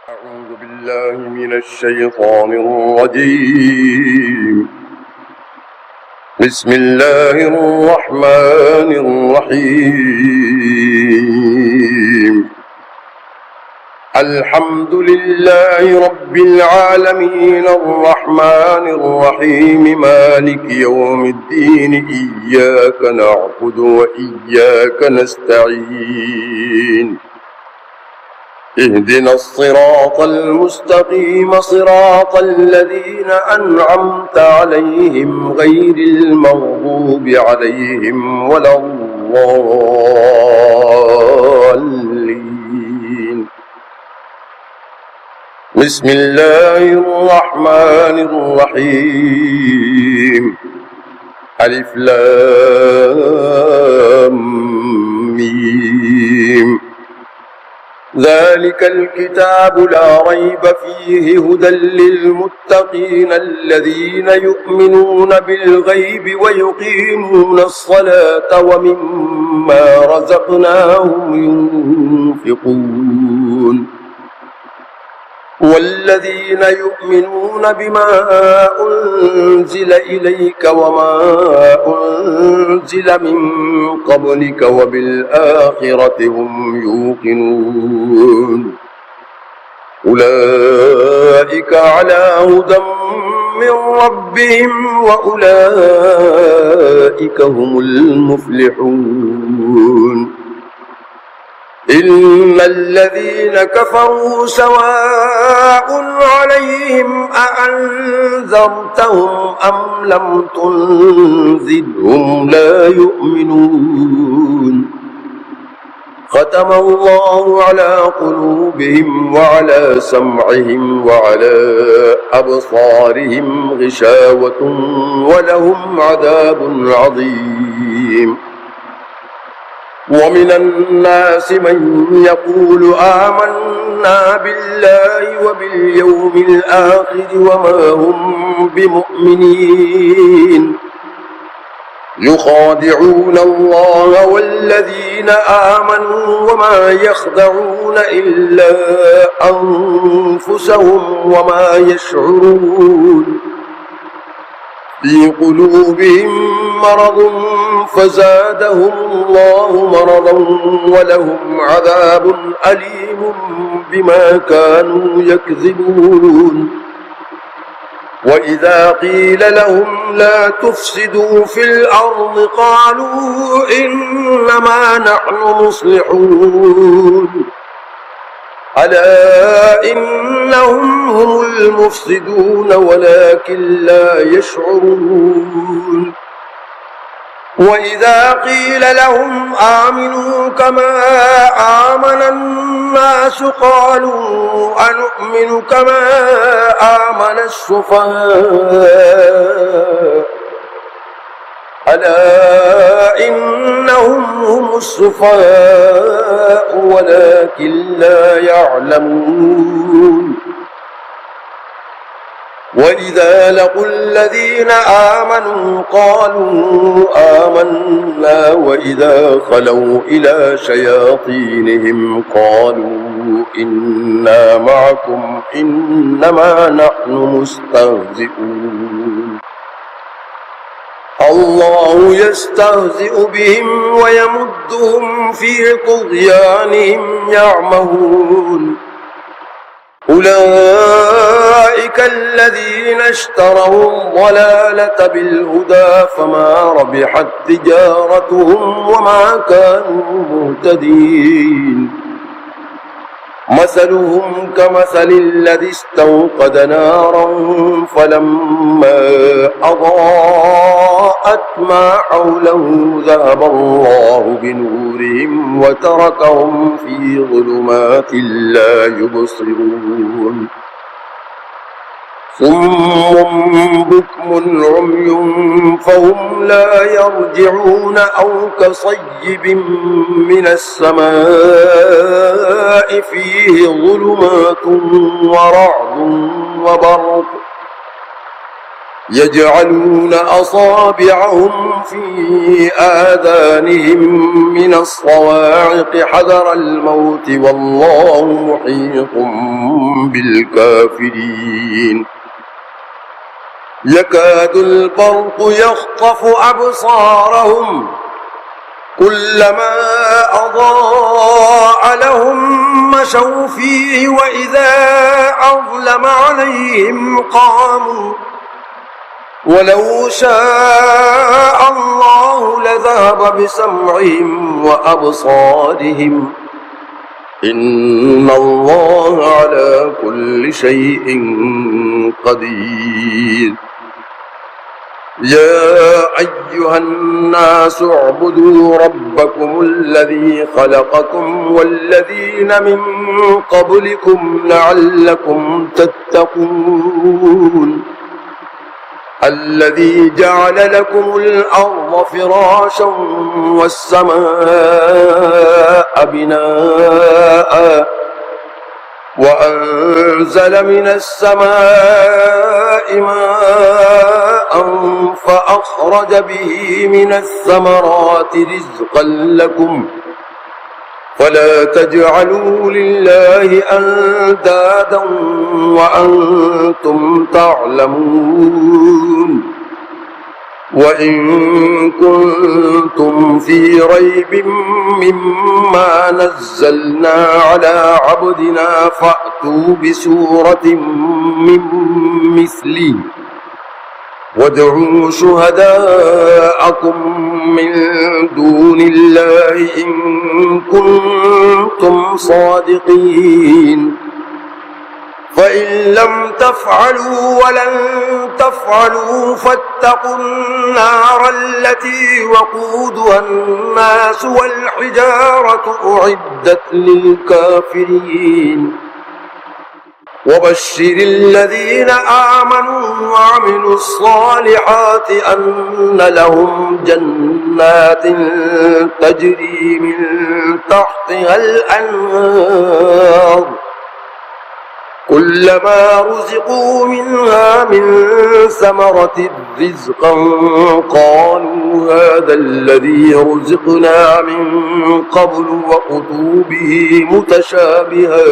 أعوذ بالله من الشيطان الرجيم. بسم الله الرحمن الرحيم. الحمد لله رب العالمين الرحمن الرحيم مالك يوم الدين إياك نعبد وإياك نستعين. اهدنا الصراط المستقيم صراط الذين أنعمت عليهم غير المغضوب عليهم ولا الضالين. بسم الله الرحمن الرحيم. ألف لام ميم. ذلك الكتاب لا ريب فيه هدى للمتقين الذين يؤمنون بالغيب ويقيمون الصلاة ومما رزقناهم ينفقون. والذين يؤمنون بما أنزل إليك وما أنزل من قبلك وبالآخرة هم يوقنون. أولئك على هدى من ربهم وأولئك هم المفلحون. إن الذين كفروا سواء عليهم أأنذرتهم أم لم تنذرهم لا يؤمنون. ختم الله على قلوبهم وعلى سمعهم وعلى أبصارهم غشاوة ولهم عذاب عظيم. ومن الناس من يقول آمنا بالله وباليوم الآخر وما هم بمؤمنين. يخادعون الله والذين آمنوا وما يخدعون إلا أنفسهم وما يشعرون. في قلوبهم مرض فزادهم الله مرضا ولهم عذاب أليم بما كانوا يكذبون. وإذا قيل لهم لا تفسدوا في الأرض قالوا إنما نحن مصلحون. ألا إنهم هم المفسدون ولكن لا يشعرون. وإذا قيل لهم آمنوا كما آمن الناس قالوا أنؤمن كما آمن السفهاء. ألا إنهم هم السفهاء ولكن لا يعلمون. وإذا لقوا الذين آمنوا قالوا آمنا وإذا خلوا إلى شياطينهم قالوا إنا معكم إنما نحن مستهزئون. الله يستهزئ بهم ويمدهم في طغيانهم يعمهون. أولئك الذين اشتروا الضلالة بالهدى فما ربحت تجارتهم وما كانوا مهتدين. مثلهم كمثل الذي استوقد نارا فلما أضاءت ما حوله ذهب الله بنورهم وتركهم في ظلمات لا يبصرون. صم بكم عمي فهم لا يرجعون أو كصيب من السماء فيه ظلمات ورعد وبرق يجعلون أصابعهم في آذانهم من الصواعق حذر الموت والله محيط بالكافرين يكاد البرق يخطف أبصارهم كلما أضاء لهم مشوا فيه وإذا أظلم عليهم قاموا ولو شاء الله لذهب بسمعهم وأبصارهم إن الله على كل شيء قدير يا أيها الناس اعبدوا ربكم الذي خلقكم والذين من قبلكم لعلكم تتقون الذي جعل لكم الأرض فراشا والسماء بناء وأنزل من السماء ماء فأخرج به من الثمرات رزقا لكم فلا تجعلوا لله أندادا وأنتم تعلمون وإن كنتم في ريب مما نزلنا على عبدنا فأتوا بسورة من مثله وادعوا شهداءكم من دون الله إن كنتم صادقين فإن لم تفعلوا ولن تفعلوا فاتقوا النار التي وقودها الناس والحجارة أعدت للكافرين وبشر الذين آمنوا وعملوا الصالحات أن لهم جنات تجري من تحتها الأنهار كلما رزقوا منها من ثمرة رزقا قالوا هذا الذي رزقنا من قبل وأتوا به متشابها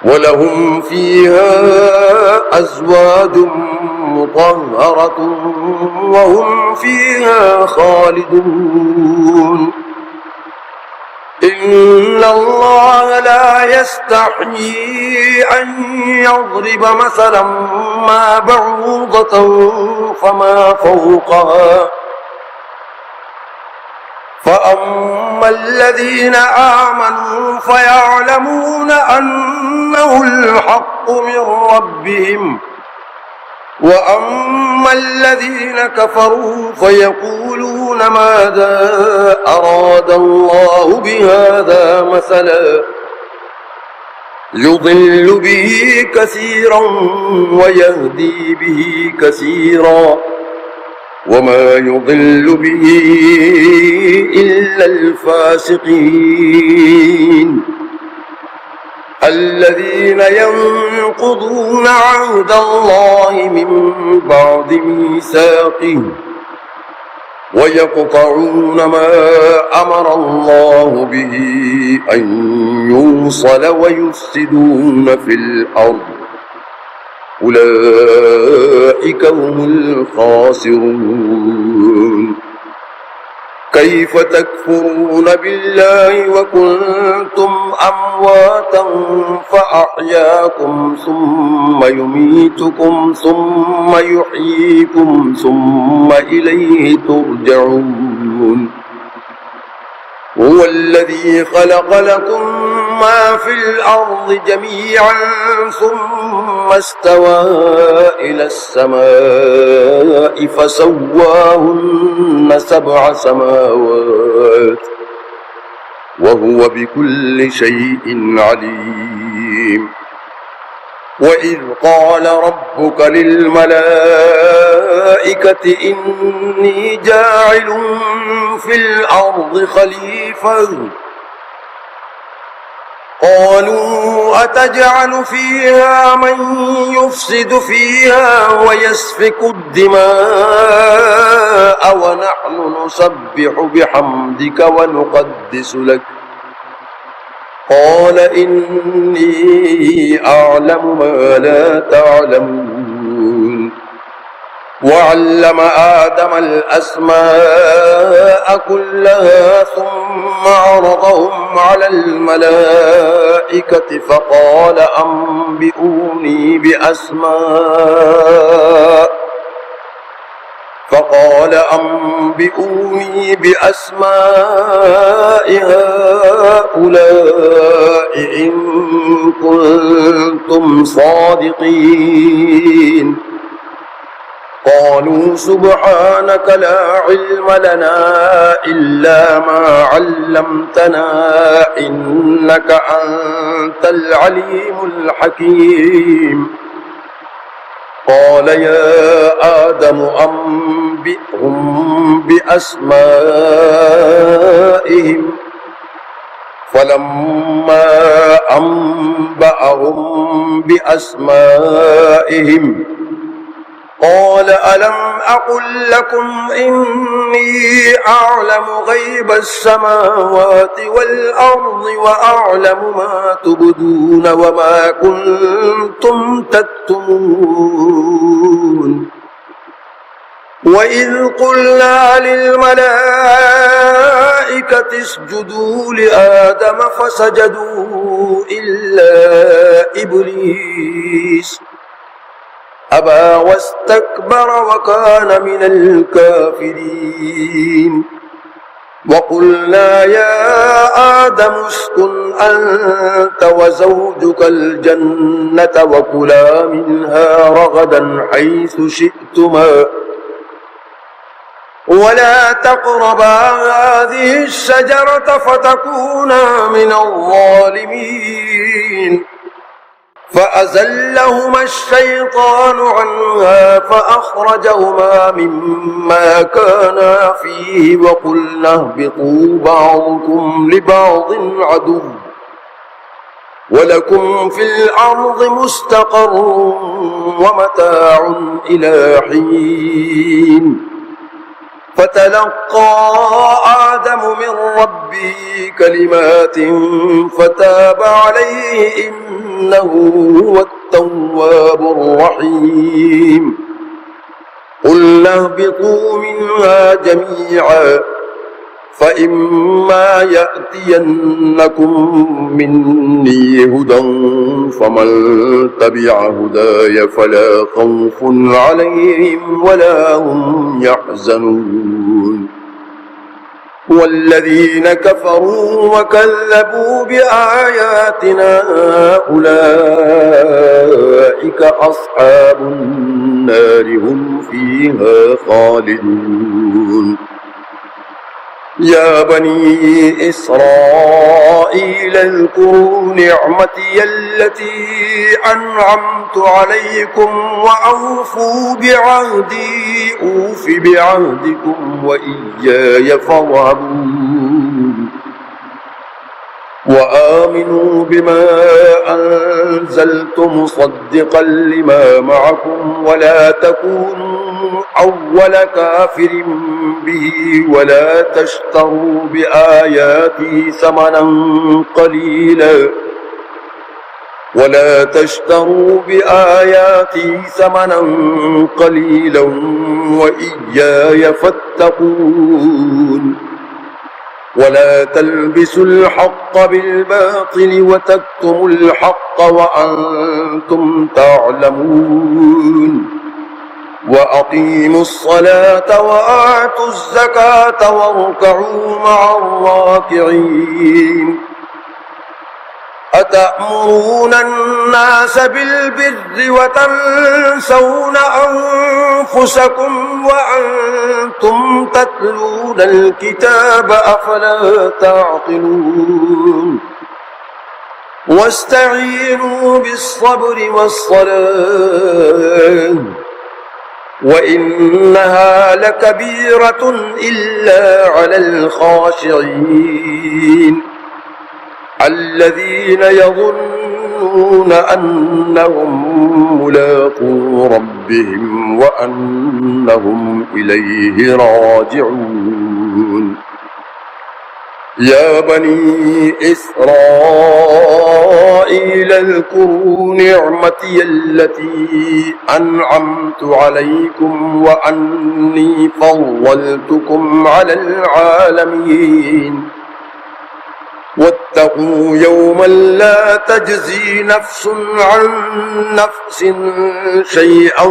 ولهم فيها أزواج مطهرة وهم فيها خالدون إن الله لا يستحيي أن يضرب مثلا ما بعوضة فما فوقها فأما الذين آمنوا فيعلمون أنه الحق من ربهم وأما الذين كفروا فيقولون ماذا أراد الله بهذا مثلا يضل به كثيرا ويهدي به كثيرا وما يضل به إلا الفاسقين الذين ينقضون عهد الله من بعد ميثاقه ويقطعون ما أمر الله به أن يوصل ويفسدون في الأرض أولئك هم الخاسرون كيف تكفرون بالله وكنتم أمواتا فأحياكم ثم يميتكم ثم يحييكم ثم إليه ترجعون هو الذي خلق لكم ما في الأرض جميعا ثم استوى إلى السماء فسواهن 7 سماوات وهو بكل شيء عليم وإذ قال ربك للملائكة إني جاعل في الأرض خليفة قالوا أتجعل فيها من يفسد فيها ويسفك الدماء ونحن نسبح بحمدك ونقدس لك قال إني أعلم ما لا تعلمون وعلم آدم الأسماء كلها ثم عرضهم على الملائكة فقال أنبئوني بأسماء هؤلاء إن كنتم صادقين قالوا سبحانك لا علم لنا إلا ما علمتنا إنك أنت العليم الحكيم قال يا آدم أنبئهم بأسمائهم فلما أنبأهم بأسمائهم قال ألم أقل لكم إني أعلم غيب السماوات والأرض وأعلم ما تبدون وما كنتم تكتمون وإذ قلنا للملائكة اسجدوا لآدم فسجدوا إلا إبليس أبى واستكبر وكان من الكافرين وقلنا يا آدم اسكن أنت وزوجك الجنة وكلا منها رغدا حيث شئتما ولا تقربا هذه الشجرة فتكونا من الظالمين فأزلهما الشيطان عنها فأخرجهما مما كانا فيه وقلنا اهبطوا بعضكم لبعض عدو ولكم في الأرض مستقر ومتاع إلى حين فتلقى آدم من ربه كلمات فتاب عليه إنه هو التواب الرحيم قلنا اهبطوا منها جميعا فإما يأتينكم مني هدى فمن تبع هداي فلا خوف عليهم ولا هم يحزنون والذين كفروا وكذبوا بآياتنا أولئك أصحاب النار هم فيها خالدون يا بني إسرائيل اذكروا نعمتي التي أنعمت عليكم وأوفوا بعهدي أوف بعهدكم وإياي فارهبون وآمنوا بما أنزلت مصدقا لما معكم ولا تكونوا أول كافر به ولا تشتروا بآياتي ثمنا قليلا وإياي فاتقون ولا تلبسوا الحق بالباطل وتكتموا الحق وأنتم تعلمون وأقيموا الصلاة وآتوا الزكاة واركعوا مع الراكعين أتأمرون الناس بالبر وتنسون أنفسكم وأنتم تتلون الكتاب أفلا تعقلون واستعينوا بالصبر والصلاة وإنها لكبيرة إلا على الخاشعين الذين يظنون أنهم ملاقو ربهم وأنهم إليه راجعون. يا بني إسرائيل اذكروا نعمتي التي أنعمت عليكم وأني فضلتكم على العالمين. واتقوا يوما لا تجزي نفس عن نفس شيئا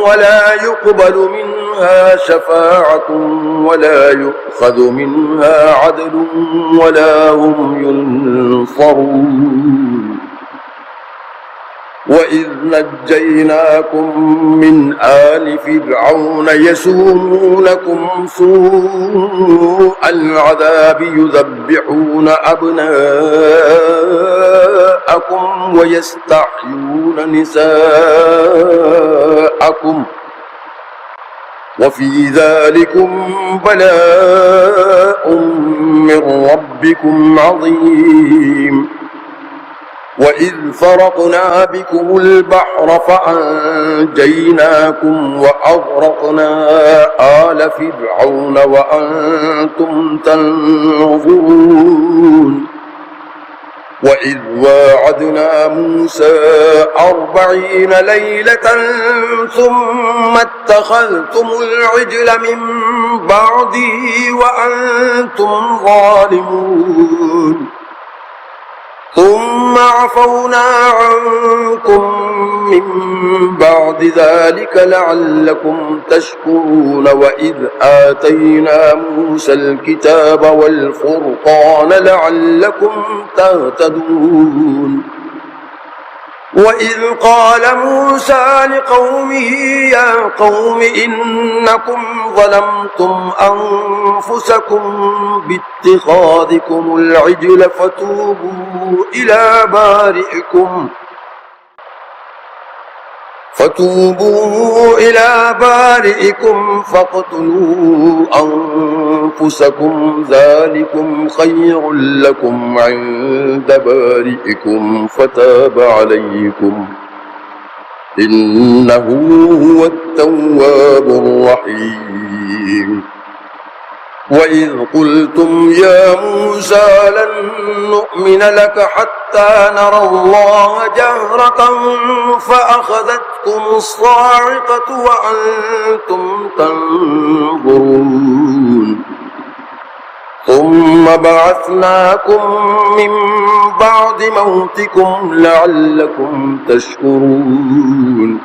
ولا يقبل منها شفاعة ولا يؤخذ منها عدل ولا هم ينصرون. وإذ نجيناكم من آل فرعون يسومونكم سوء العذاب يذبحون أبناءكم ويستحيون نساءكم وفي ذلكم بلاء من ربكم عظيم. وإذ فرقنا بكم البحر فأنجيناكم وأغرقنا آل فرعون وأنتم تنظرون. وإذ واعدنا موسى 40 ليلة ثم اتخذتم العجل من بعده وأنتم ظالمون. ثم عفونا عنكم من بعد ذلك لعلكم تشكرون. وإذ آتينا موسى الكتاب والفرقان لعلكم تهتدون. وإذ قال موسى لقومه يا قوم إنكم ظلمتم أنفسكم باتخاذكم العجل فتوبوا إلى بارئكم فاقتلوا أنفسكم ذلكم خير لكم عند بارئكم فتاب عليكم إنه هو التواب الرحيم. وإذ قلتم يا موسى لن نؤمن لك حتى نرى الله جهرة فأخذتكم الصاعقة وأنتم تنظرون. ثم بعثناكم من بعد موتكم لعلكم تشكرون.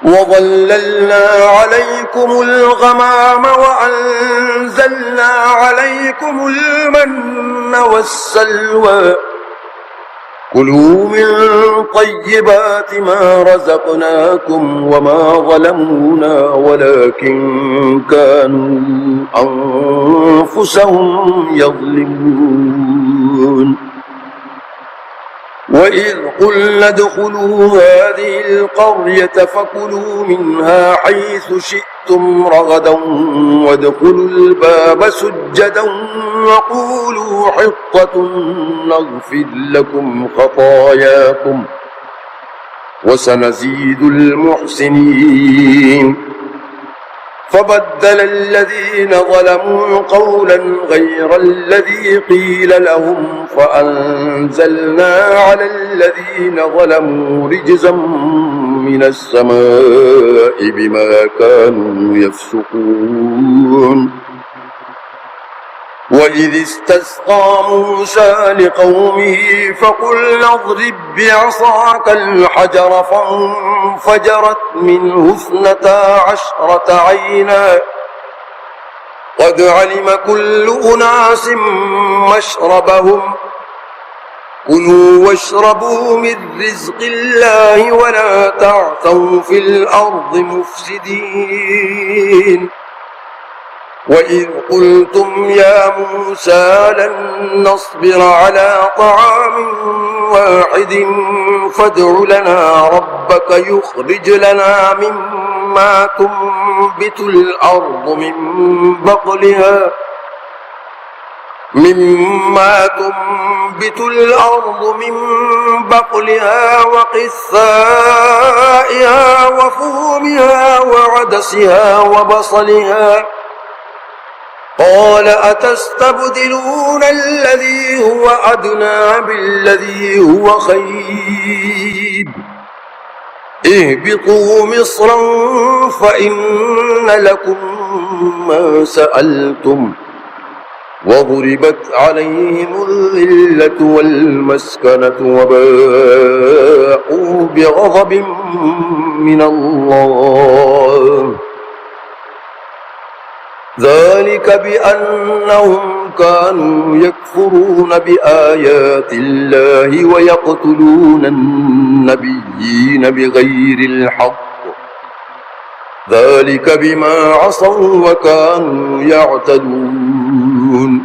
وظللنا عليكم الغمام وأنزلنا عليكم المن والسلوى كلوا من طيبات ما رزقناكم وما ظلمونا ولكن كانوا أنفسهم يظلمون. وإذ قلنا ادخلوا هذه القرية فكلوا منها حيث شئتم رغدا وادخلوا الباب سجدا وقولوا حطة نغفر لكم خطاياكم وسنزيد المحسنين. فبدل الذين ظلموا قولا غير الذي قيل لهم فأنزلنا على الذين ظلموا رجزا من السماء بما كانوا يفسقون. وإذ استسقى موسى لقومه فقل اضرب بعصاك الحجر فانفجرت منه 12 عينا قد علم كل أناس مشربهم كلوا واشربوا من رزق الله ولا تعثوا في الأرض مفسدين. وإذ قلتم يا موسى لن نصبر على طعام واحد فادع لنا ربك يخرج لنا مما تنبت الأرض من مما تنبت الأرض من بقلها وقثائها وفومها وعدسها وبصلها قال أتستبدلون الذي هو أدنى بالذي هو خير اهبطوا مصرا فإن لكم ما سألتم وضربت عليهم الذلة والمسكنة وباءوا بغضب من الله ذلك بأنهم كانوا يكفرون بآيات الله ويقتلون النبيين بغير الحق ذلك بما عصوا وكانوا يعتدون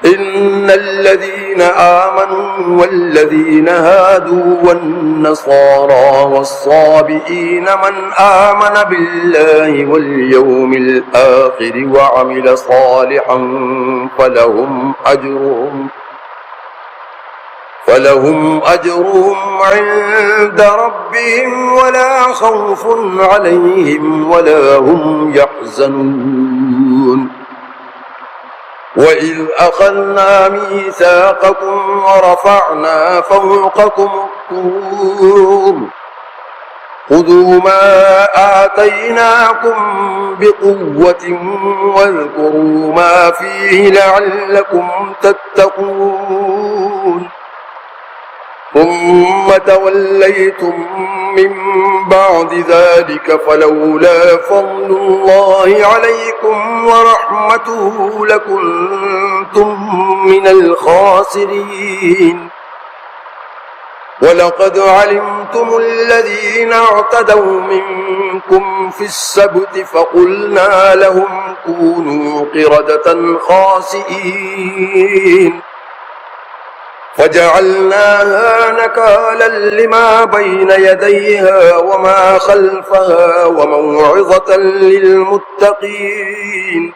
إن الذين آمنوا والذين هادوا والنصارى والصابئين من آمن بالله واليوم الآخر وعمل صالحا فلهم أجرهم عند ربهم ولا خوف عليهم ولا هم يحزنون وإذ أخذنا ميثاقكم ورفعنا فوقكم الطور خذوا ما آتيناكم بقوة واذكروا ما فيه لعلكم تتقون ثم توليتم من بعد ذلك فلولا فضل الله عليكم ورحمته لكنتم من الخاسرين ولقد علمتم الذين اعتدوا منكم في السبت فقلنا لهم كونوا قردة خاسئين فجعلناها نكالا لما بين يديها وما خلفها وموعظة للمتقين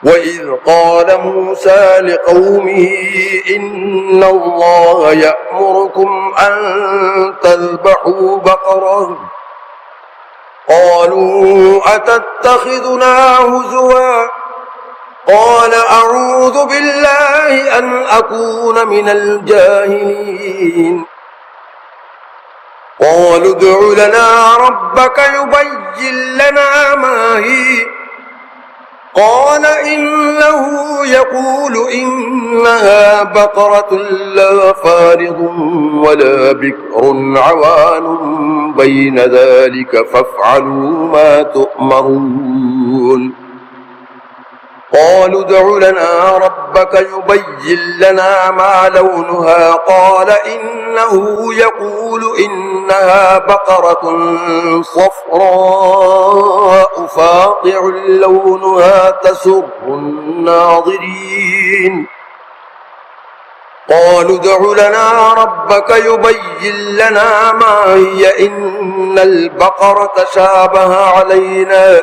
وإذ قال موسى لقومه إن الله يأمركم أن تذبحوا بقرة قالوا أتتخذنا هزوا قال أعوذ بالله أن أكون من الجاهلين قالوا ادع لنا ربك يبين لنا ما هي قال إنه يقول إنها بقرة لا فارض ولا بكر عوان بين ذلك فافعلوا ما تؤمرون قالوا ادع لنا ربك يبين لنا ما لونها قال إنه يقول إنها بقرة صفراء فاقع لونها تسر الناظرين قالوا ادع لنا ربك يبين لنا ما هي إن البقرة شابه علينا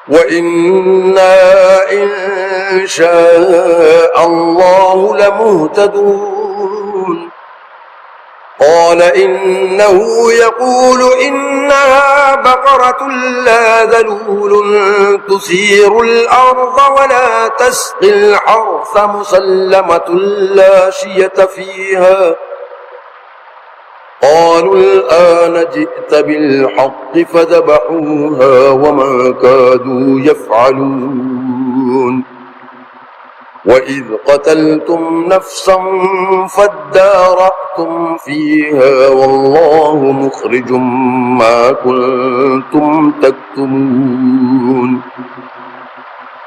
وإنا إن شاء الله لمهتدون قال إنه يقول إنها بقرة لا ذلول تثير الأرض ولا تسقي الحرث مسلمة لا شية فيها قالوا الآن جئت بالحق فذبحوها وما كادوا يفعلون وإذ قتلتم نفسا فادارأتم فيها والله مخرج ما كنتم تكتمون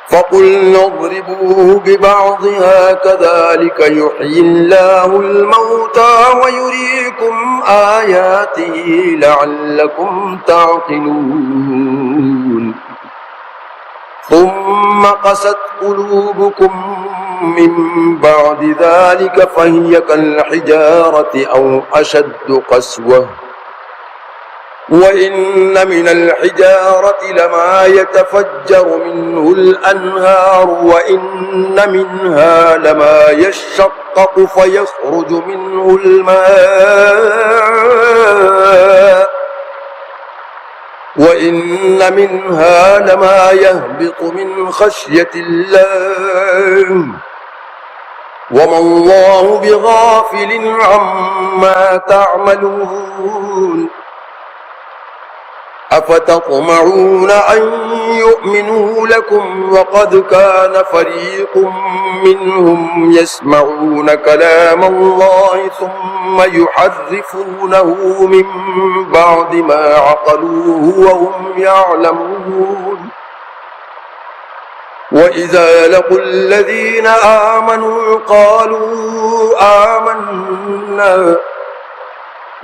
فقلنا اضربوه ببعضها كذلك يحيي الله الموتى ويريكم آياته لعلكم تعقلون ثم قست قلوبكم من بعد ذلك فهي كالحجارة أو أشد قسوة وإن من الحجارة لما يتفجر منه الأنهار وإن منها لما يشقق فيخرج منه الماء وإن منها لما يهبط من خشية الله وما الله بغافل عما تعملون أفتطمعون أن يؤمنوا لكم وقد كان فريق منهم يسمعون كلام الله ثم يحرفونه من بعد ما عقلوه وهم يعلمون وإذا لقوا الذين آمنوا قالوا آمنا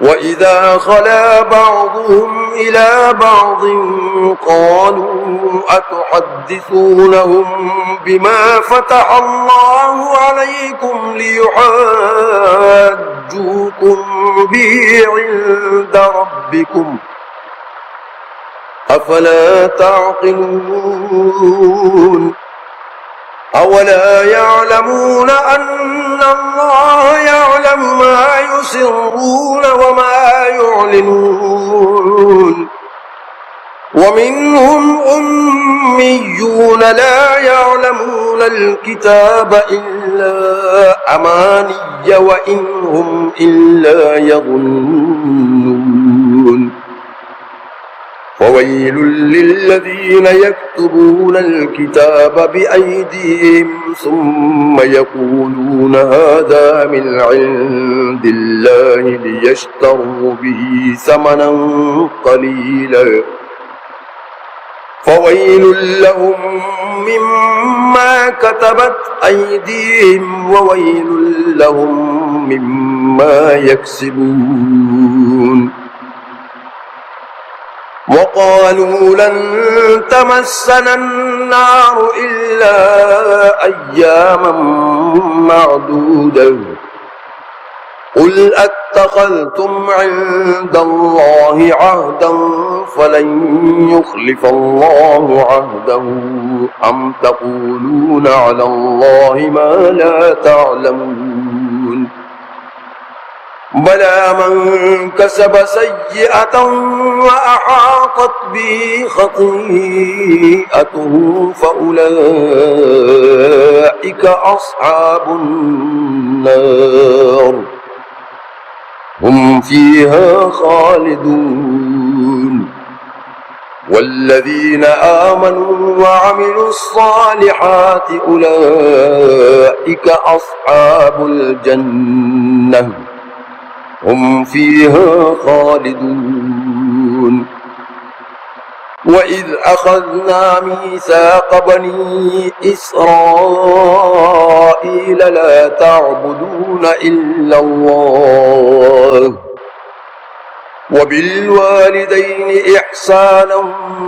وإذا خلا بعضهم إلى بعض قالوا أتحدثونهم بما فتح الله عليكم ليحاجوكم به عند ربكم أفلا تعقلون أولا يعلمون أن الله يعلم ما يسرون وما يعلنون ومنهم أميون لا يعلمون الكتاب إلا أماني وإن هم إلا يظنون فويل للذين يكتبون الكتاب بأيديهم ثم يقولون هذا من عند الله ليشتروا به ثمنا قليلا فويل لهم مما كتبت أيديهم وويل لهم مما يكسبون وقالوا لن تمسنا النار إلا أياما معدودة قل أتخذتم عند الله عهدا فلن يخلف الله عهده أم تقولون على الله ما لا تعلمون بلى من كسب سيئة وأحاطت به خطيئته فأولئك أصحاب النار هم فيها خالدون والذين آمنوا وعملوا الصالحات أولئك أصحاب الجنة هم فيها خالدون وإذ أخذنا ميثاق بني إسرائيل لا تعبدون إلا الله وبالوالدين إحسانا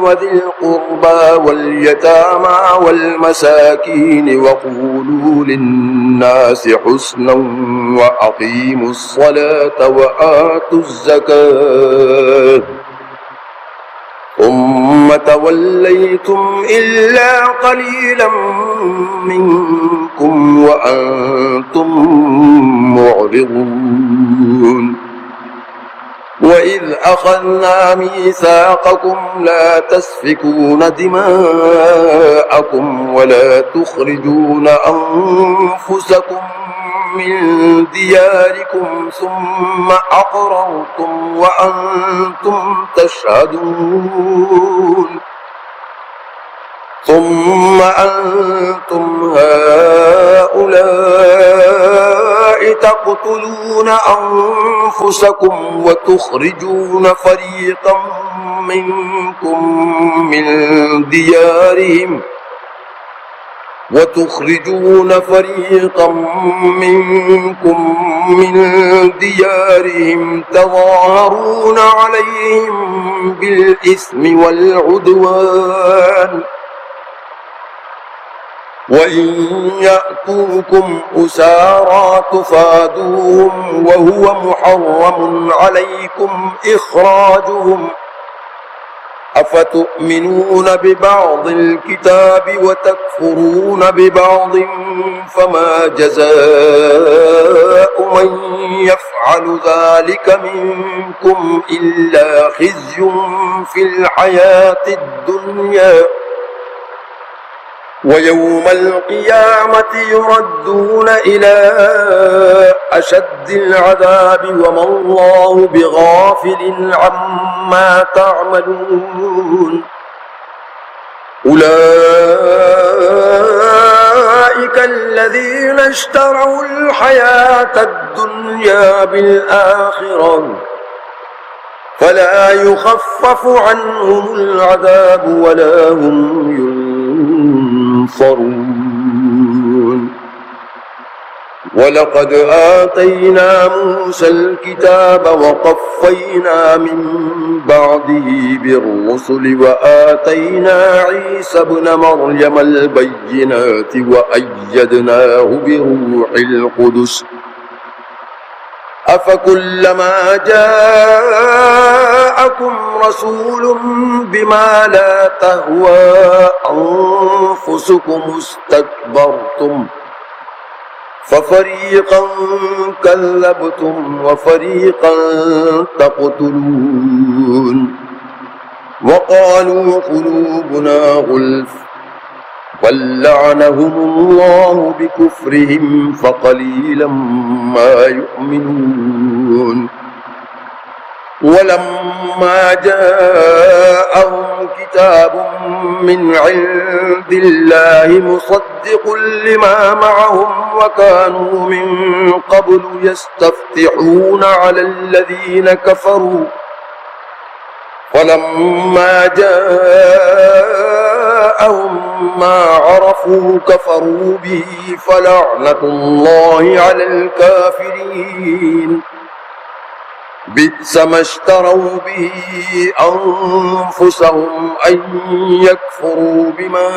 وذي القربى واليتامى والمساكين وقولوا للناس حسنا وأقيموا الصلاة وآتوا الزكاة ثم توليتم إلا قليلا منكم وأنتم معرضون وإذ أخذنا ميثاقكم لا تسفكون دماءكم ولا تخرجون أنفسكم من دياركم ثم أقررتم وأنتم تشهدون ثم أنتم هؤلاء تقتلون أنفسكم وتخرجون فريقا منكم من ديارهم تظاهرون عليهم بالإثم والعدوان وإن يأتوكم أسارى تفادوهم وهو محرم عليكم إخراجهم أفتؤمنون ببعض الكتاب وتكفرون ببعض فما جزاء من يفعل ذلك منكم إلا خزي في الحياة الدنيا ويوم القيامة يردون إلى أشد العذاب وما الله بغافل عما تعملون أولئك الذين اشتروا الحياة الدنيا بالآخرة فلا يخفف عنهم العذاب ولا هم ينصرون ولقد آتينا موسى الكتاب وقفينا من بعده بالرسل وآتينا عيسى ابن مريم البينات وأيدناه بروح القدس أفكلما جاءكم رسول بما لا تهوى أنفسكم استكبرتم ففريقا كذبتم وفريقا تقتلون وقالوا قلوبنا غلف بل لعنهم الله بكفرهم فقليلا ما يؤمنون ولما جاءهم كتاب من عند الله مصدق لما معهم وكانوا من قبل يستفتحون على الذين كفروا فلما جاءهم ما عرفوا كفروا به فلعنة الله على الكافرين بئس ما اشتروا به أنفسهم أن يكفروا بما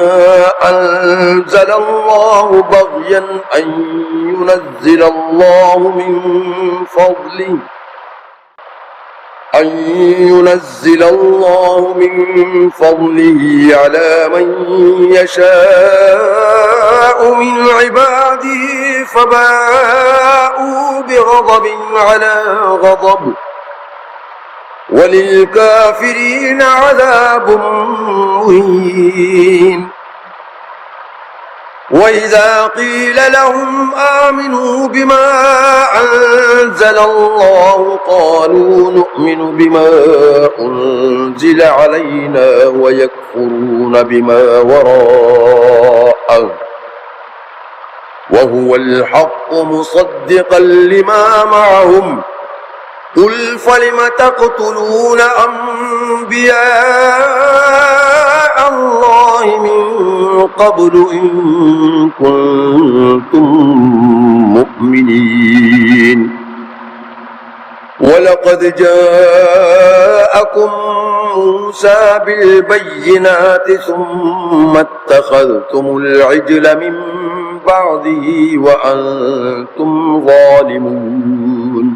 أنزل الله بغيا أن ينزل الله من فضله على من يشاء من عباده فباءوا بغضب على غضب وللكافرين عذاب مهين وإذا قيل لهم آمنوا بما أنزل الله قالوا نؤمن بما أنزل علينا ويكفرون بما وراءه وهو الحق مصدقا لما معهم قل فلم تقتلون أنبياء الله من قبل إن كنتم مؤمنين ولقد جاءكم موسى بالبينات ثم اتخذتم العجل من بعده وأنتم ظالمون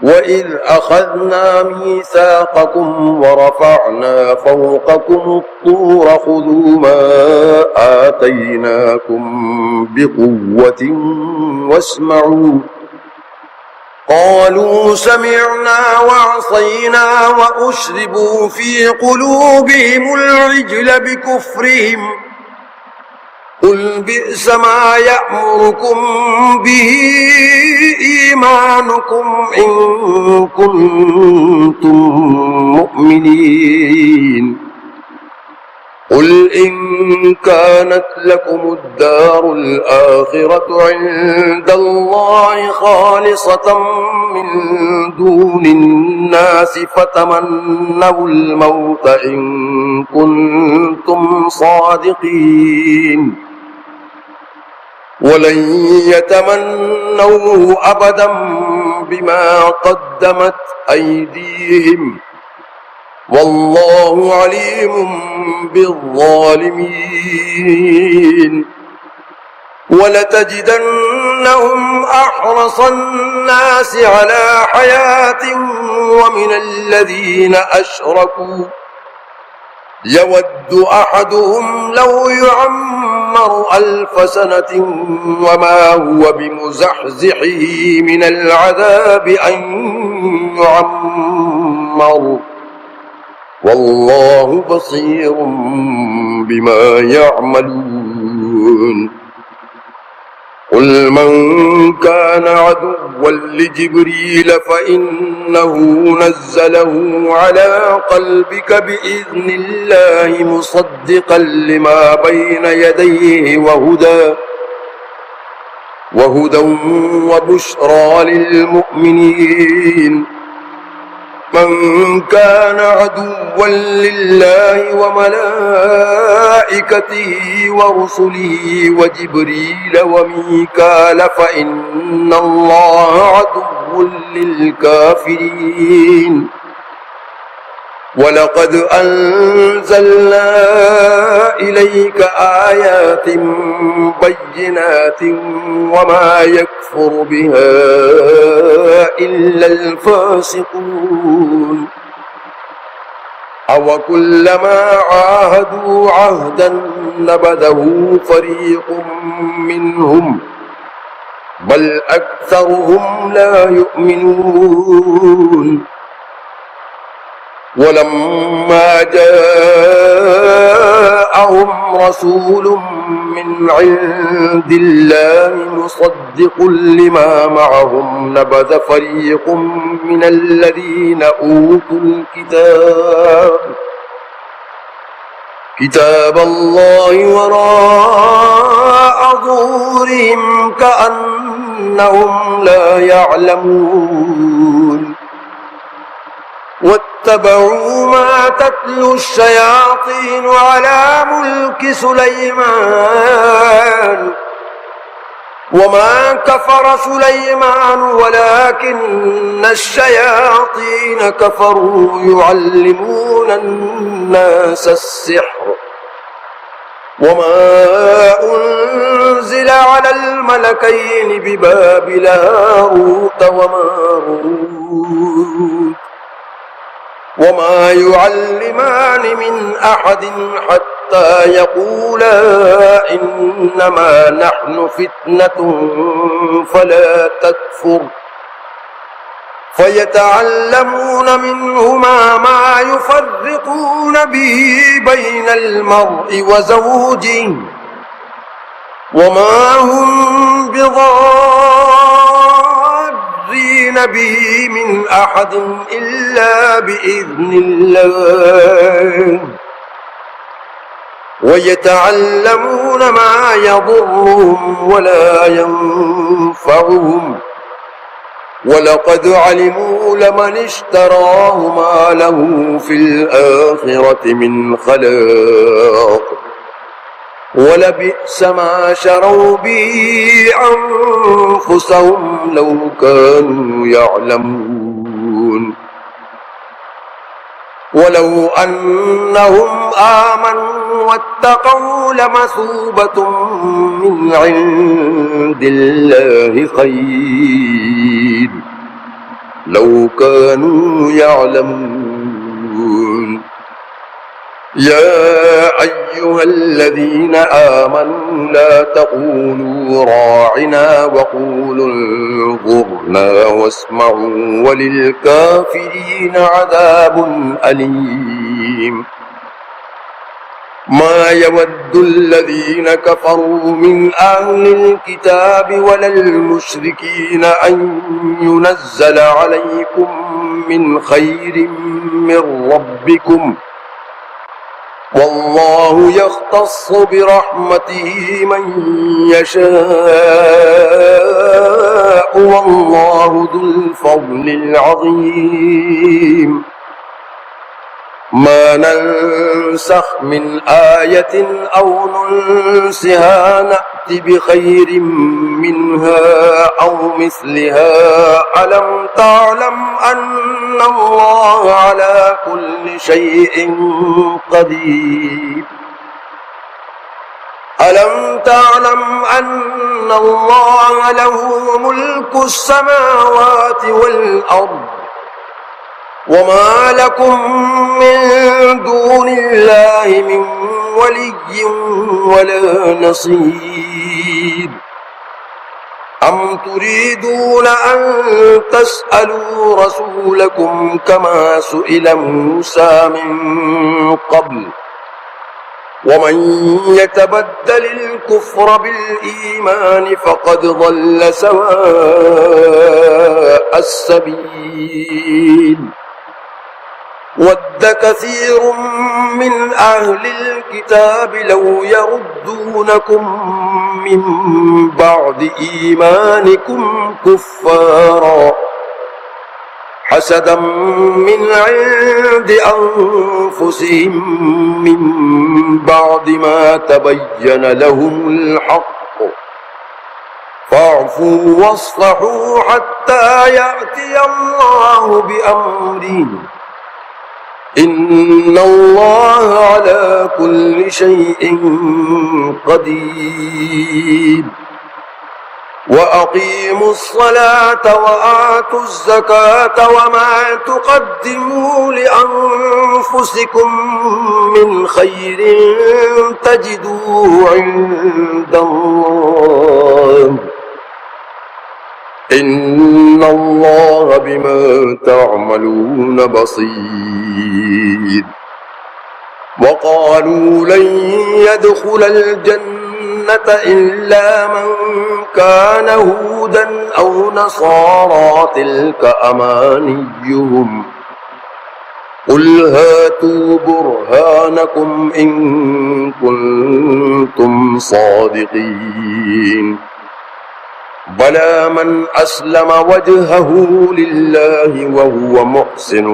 وإذ أخذنا ميثاقكم ورفعنا فوقكم الطور خذوا ما آتيناكم بقوة واسمعوا قالوا سمعنا وعصينا وأشربوا في قلوبهم العجل بكفرهم قل بئس ما يأمركم به إيمانكم إن كنتم مؤمنين قل إن كانت لكم الدار الآخرة عند الله خالصة من دون الناس فتمنوا الموت إن كنتم صادقين ولن يتمنوه أبدا بما قدمت أيديهم والله عليم بالظالمين ولتجدنهم أحرص الناس على آيات ومن الذين أشركوا يود أحدهم لو يعمر 1000 سنة وما هو بمزحزحه من العذاب أن يعمر والله بصير بما يعملون قل من كان عدوا لجبريل فإنه نزله على قلبك بإذن الله مصدقا لما بين يديه وهدى وبشرى للمؤمنين من كان عدوا لله وملائكته ورسله وجبريل وميكال فإن الله عدو للكافرين ولقد أنزلنا إليك آيات بينات وما يكفر بها إلا الفاسقون أو كلما عاهدوا عهدا نبذه فريق منهم بل أكثرهم لا يؤمنون ولما جاءهم رسول من عند الله مصدق لما معهم نبذ فريق من الذين أوتوا كتاب الله وراء ظهورهم كأنهم لا يعلمون واتبعوا ما تتلو الشياطين على ملك سليمان وما كفر سليمان ولكن الشياطين كفروا يعلمون الناس السحر وما أنزل على الملكين ببابل هاروت وماروت وما يعلمان من أحد حتى يقولا إنما نحن فتنة فلا تكفر فيتعلمون منهما ما يفرقون به بين المرء وزوجه وما هم بضارين به من أحد إلا بإذن الله ويتعلمون ما يضرهم ولا ينفعهم ولقد علموا لمن اشتراه ما له في الآخرة من خلاق ولبئس ما شروا به أنفسهم لو كانوا يعلمون ولو أنهم آمنوا واتقوا لمثوبة من عند الله خير لو كانوا يعلمون يا أيها الذين آمنوا لا تقولوا راعنا وقولوا انظرنا واسمعوا وللكافرين عذاب أليم ما يود الذين كفروا من أهل الكتاب ولا المشركين أن ينزل عليكم من خير من ربكم والله يختص برحمته من يشاء والله ذو الفضل العظيم ما ننسخ من آية أو ننسها نأت بخير منها أو مثلها ألم تعلم أن الله على كل شيء قدير ألم تعلم أن الله له ملك السماوات والأرض الأرض وما لكم من دون الله من ولي ولا نصير أم تريدون أن تسألوا رسولكم كما سئل موسى من قبل ومن يتبدل الكفر بالإيمان فقد ضل سواء السبيل ود كثير من أهل الكتاب لو يردونكم من بعد إيمانكم كفارا حسدا من عند أنفسهم من بعد ما تبين لهم الحق فاعفوا واصفحوا حتى يأتي الله بأمره إن الله على كل شيء قدير وأقيموا الصلاة وآتوا الزكاة وما تقدموا لأنفسكم من خير تجدوه عند الله إن الله بما تعملون بصير وقالوا لن يدخل الجنة إلا من كان هودا أو نصارى تلك أمانيهم قل هاتوا برهانكم إن كنتم صادقين بلى من أسلم وجهه لله وهو محسن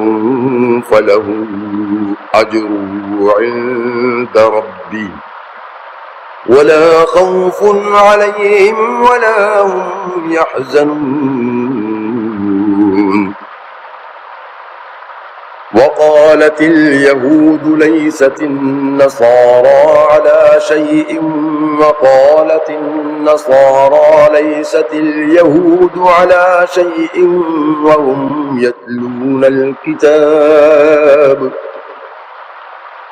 فله أجره عند ربه ولا خوف عليهم ولا هم يحزنون وقالت اليهود ليست النصارى على شيء وقالت النصارى ليست اليهود على شيء وهم يتلون الكتاب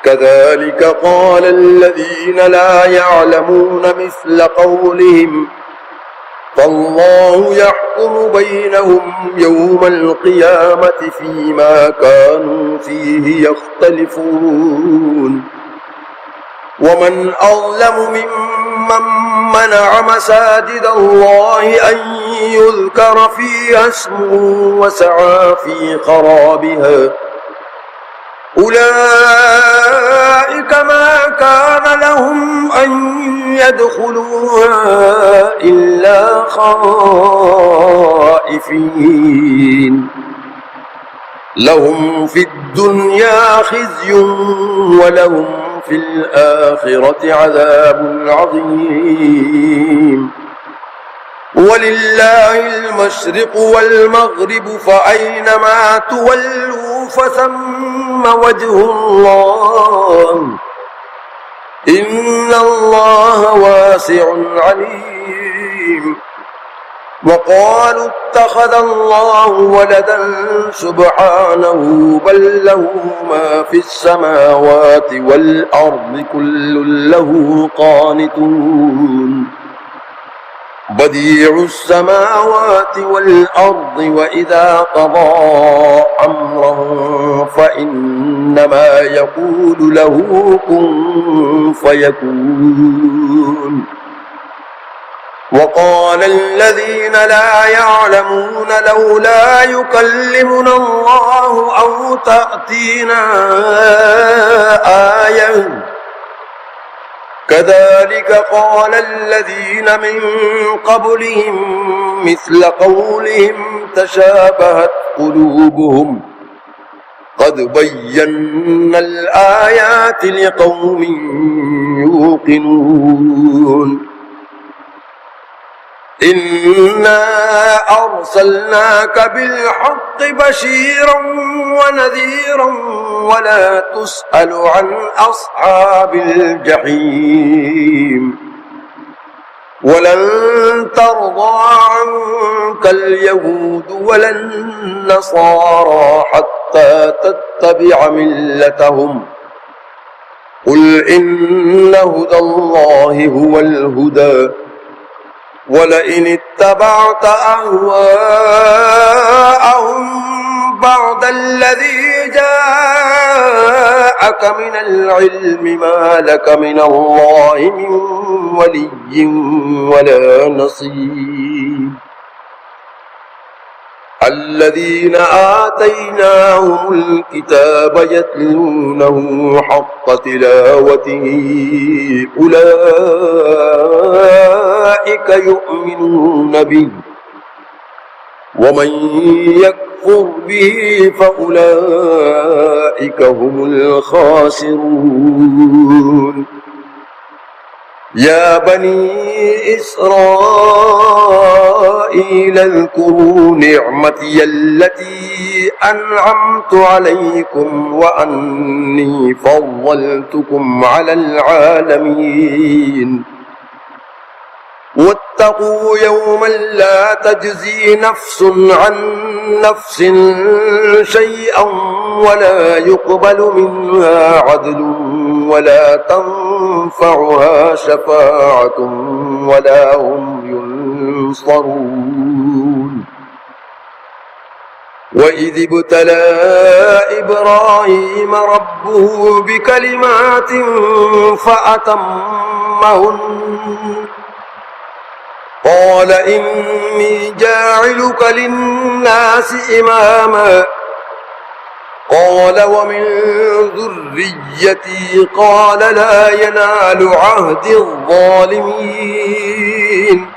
كذلك قال الذين لا يعلمون مثل قولهم فالله يحكم بينهم يوم القيامة فيما كانوا فيه يختلفون ومن أظلم ممن منع مساجد الله أن يذكر فيها اسمه وسعى في خرابها أولئك ما كان لهم أن يدخلوها إلا خائفين لهم في الدنيا خزي ولهم في الآخرة عذاب عظيم ولله المشرق والمغرب فأينما تولوا فثم وجه الله إن الله واسع عليم وقالوا اتخذ الله ولدا سبحانه بل له ما في السماوات والأرض كل له قانتون بديع السماوات والأرض وإذا قضى أمرا فإنما يقول له كن فيكون وقال الذين لا يعلمون لولا يكلمنا الله أو تأتينا آية كذلك قال الذين من قبلهم مثل قولهم تشابهت قلوبهم قد بينا الآيات لقوم يوقنون إنا أرسلناك بالحق بشيرا ونذيرا ولا تسأل عن أصحاب الجحيم ولن ترضى عنك اليهود ولا النصارى حتى تتبع ملتهم قل إن هدى الله هو الهدى ولئن اتبعت أهواءهم بعد الذي جاءك من العلم ما لك من الله من ولي ولا نصير الذين آتيناهم الكتاب يتلونه حق تلاوته أولئك يؤمنون به ومن يكفر به فأولئك هم الخاسرون يا بني إسرائيل اذكروا نعمتي التي أنعمت عليكم وأني فضلتكم على العالمين واتقوا يوما لا تجزي نفس عن نفس شيئا ولا يقبل منها عدل ولا تنفعها شفاعة ولا هم ينصرون وإذ ابتلى إبراهيم ربه بكلمات فأتمهن قال إني جاعلك للناس إماما قال ومن ذريتي قال لا ينال عهد الظالمين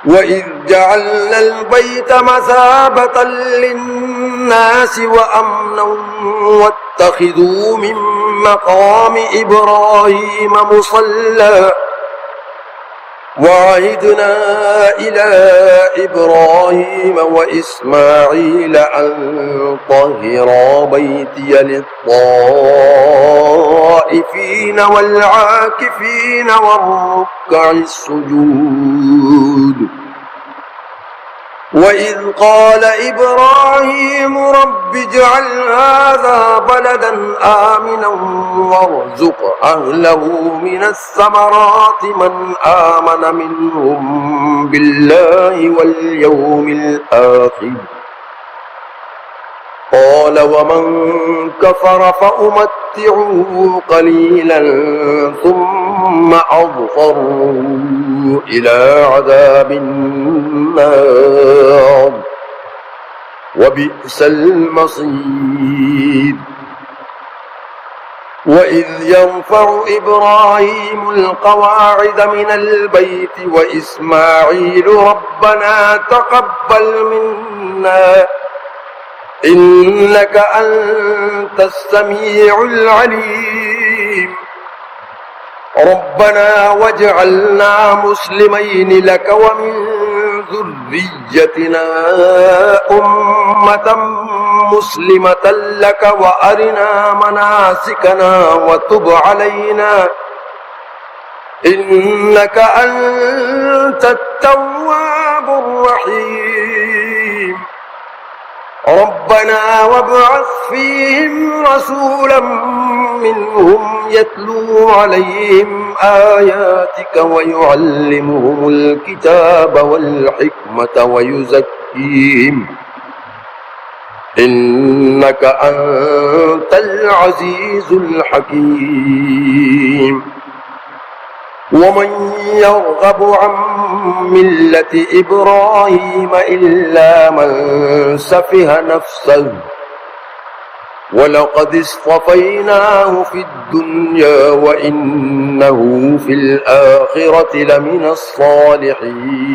وإذ جعلنا البيت مثابة للناس وأمنا واتخذوا من مقام إبراهيم مصلى وعهدنا إلى إبراهيم وإسماعيل أن طهرا بيتي للطائفين والعاكفين والركع السجود وإذ قال إبراهيم رب اجعل هذا بلدا آمنا وارزق أهله من الثمرات من آمن منهم بالله واليوم الآخر قال ومن كفر فأمتعه قليلا ثم أضطره إلى عذاب النار وبئس المصير وإذ يرفع إبراهيم القواعد من البيت وإسماعيل ربنا تقبل منا إنك أنت السميع العليم ربنا واجعلنا مسلمين لك ومن ذريتنا أمة مسلمة لك وأرنا مناسكنا وتب علينا إنك أنت التواب الرحيم ربنا وابعث فيهم رسولا منهم يتلو عليهم آياتك ويعلمهم الكتاب والحكمة ويزكيهم إنك أنت العزيز الحكيم ومن يرغب عن ملة إبراهيم إلا من سفه نفسه ولقد اصطفيناه في الدنيا وإنه في الآخرة لمن الصالحين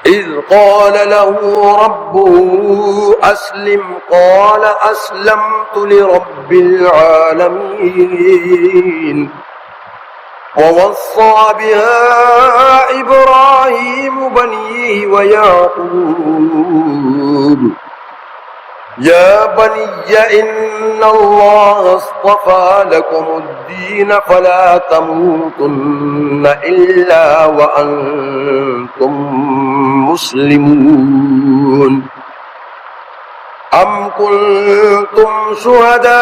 إذ قال له ربه أسلم قال أسلمت لرب العالمين ووصى بها إبراهيم بنيه ويعقوب يا بني إن الله اصطفى لكم الدين فلا تموتن إلا وأنتم مسلمون أم كنتم شهداء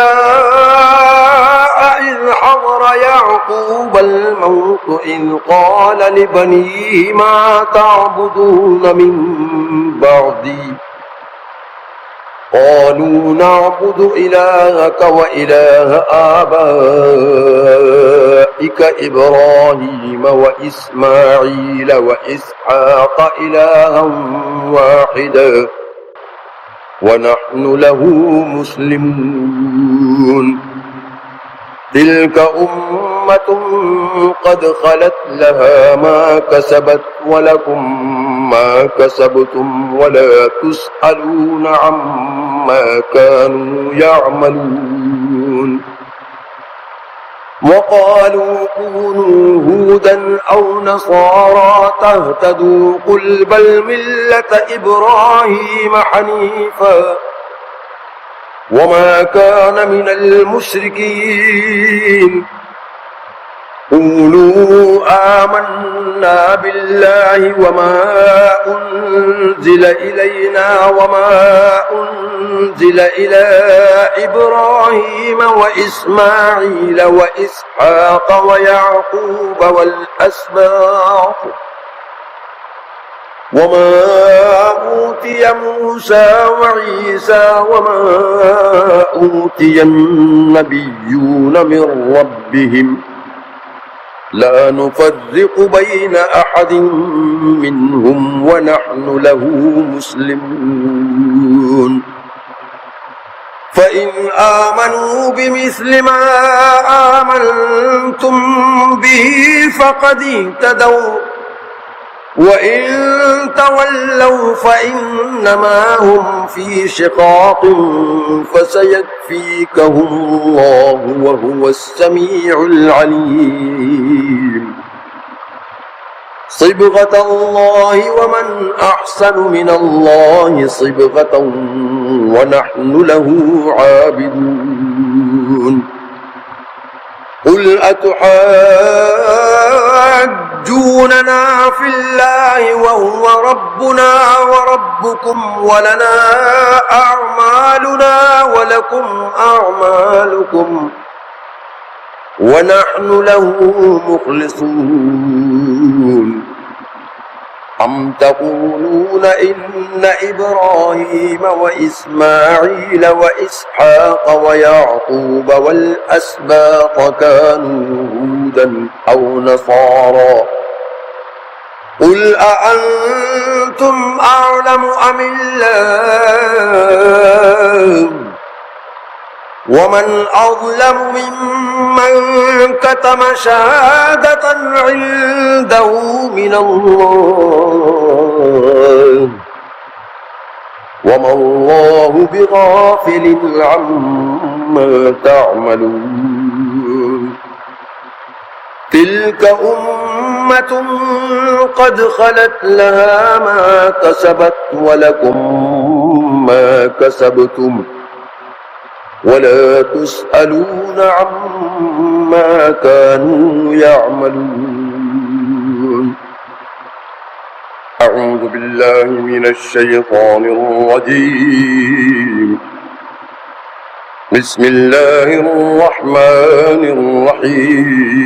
إذ حضر يعقوب الموت إذ قال لبنيه ما تعبدون من بعدي قالوا نعبد إلهك وإله آبائك إبراهيم وإسماعيل وإسحاق إلها واحدا ونحن له مسلمون تلك أمة قد خلت لها ما كسبت ولكم ما كسبتم ولا تسألون عما كانوا يعملون وقالوا كونوا هودا أو نصارى تهتدوا قل بل ملة إبراهيم حنيفا وما كان من المشركين قولوا آمنا بالله وما أنزل إلينا وما أنزل إلى إبراهيم وإسماعيل وإسحاق ويعقوب والأسباط وما أوتي موسى وعيسى وما أوتي النبيون من ربهم لا نفرق بين أحد منهم ونحن له مسلمون فإن آمنوا بمثل ما آمنتم به فقد اهتدوا وإن تولوا فإنما هم في شقاق فسيكفيكهم الله وهو السميع العليم صبغة الله ومن أحسن من الله صبغة ونحن له عابدون قل أتحاجوننا في الله وهو ربنا وربكم ولنا أعمالنا ولكم أعمالكم ونحن له مخلصون أم تقولون إن إبراهيم وإسماعيل وإسحاق ويعقوب والأسباط كانوا هودا أو نصارى قل أأنتم أعلم أم الله ومن أظلم ممن كتم شهادة عنده من الله وما الله بغافل عما تعملون تلك أمة قد خلت لها ما كسبت ولكم ما كسبتم ولا تسألون عما كانوا يعملون أعوذ بالله من الشيطان الرجيم بسم الله الرحمن الرحيم